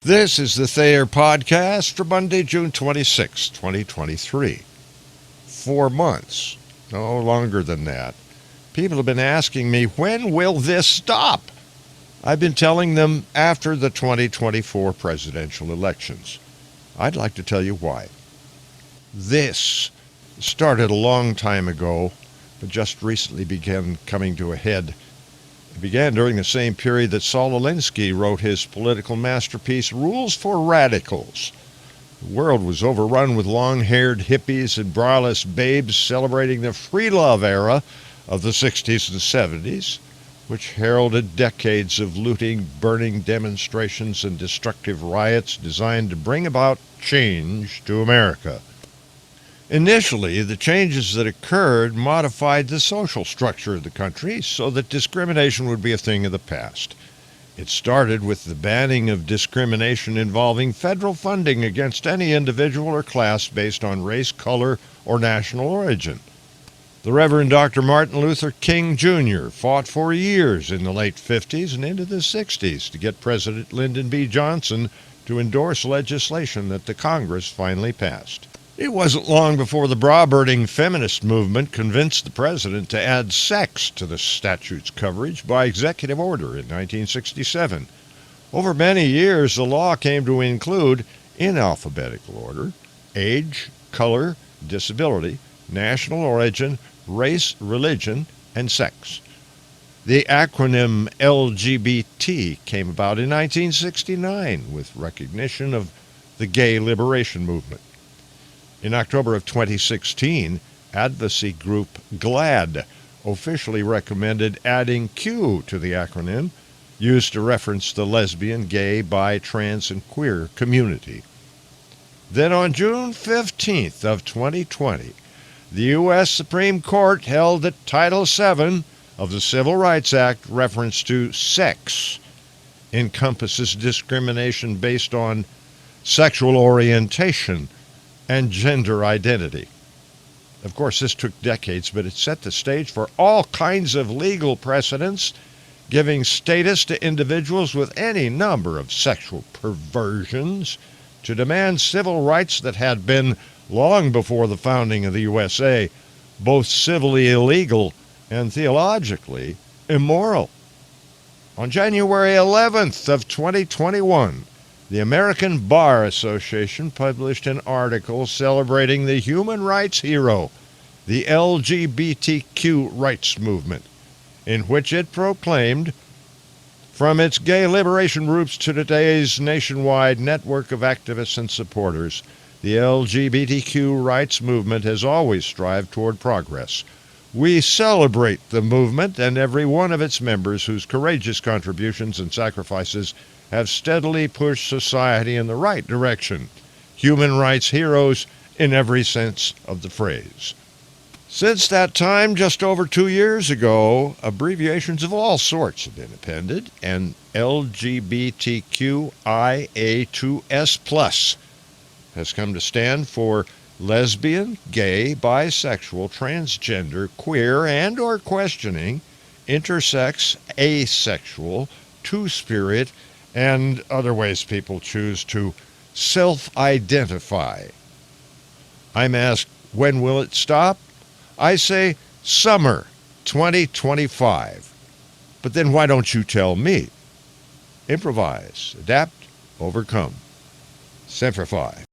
This is the Thayer Podcast for Monday, June 26, 2023. 4 months, no longer than that. People have been asking me, when will this stop? I've been telling them after the 2024 presidential elections. I'd like to tell you why. This started a long time ago, but just recently began coming to a head. It began during the same period that Saul Alinsky wrote his political masterpiece, Rules for Radicals. The world was overrun with long-haired hippies and braless babes celebrating the free love era of the 60s and 70s, which heralded decades of looting, burning demonstrations, and destructive riots designed to bring about change to America. Initially, the changes that occurred modified the social structure of the country so that discrimination would be a thing of the past. It started with the banning of discrimination involving federal funding against any individual or class based on race, color, or national origin. The Reverend Dr. Martin Luther King Jr. fought for years in the late 50s and into the 60s to get President Lyndon B. Johnson to endorse legislation that the Congress finally passed. It wasn't long before the bra-burning feminist movement convinced the president to add sex to the statute's coverage by executive order in 1967. Over many years, the law came to include, in alphabetical order, age, color, disability, national origin, race, religion, and sex. The acronym LGBT came about in 1969 with recognition of the gay liberation movement. In October of 2016, advocacy group GLAAD officially recommended adding Q to the acronym, used to reference the lesbian, gay, bi, trans, and queer community. Then on June 15th of 2020, the U.S. Supreme Court held that Title VII of the Civil Rights Act reference to sex encompasses discrimination based on sexual orientation and gender identity. Of course, this took decades, but it set the stage for all kinds of legal precedents, giving status to individuals with any number of sexual perversions to demand civil rights that had been, long before the founding of the USA, both civilly illegal and theologically immoral. On January 11th of 2021, the American Bar Association published an article celebrating the human rights hero, the LGBTQ rights movement, in which it proclaimed, from its gay liberation roots to today's nationwide network of activists and supporters, the LGBTQ rights movement has always strived toward progress. We celebrate the movement and every one of its members whose courageous contributions and sacrifices have steadily pushed society in the right direction. Human rights heroes in every sense of the phrase. Since that time, just over 2 years ago, abbreviations of all sorts have been appended, and LGBTQIA2S+ has come to stand for lesbian, gay, bisexual, transgender, queer, and or questioning, intersex, asexual, two-spirit, and other ways people choose to self-identify. I'm asked, when will it stop? I say summer 2025. But then why don't you tell me? Improvise, adapt, overcome. Semper Fi.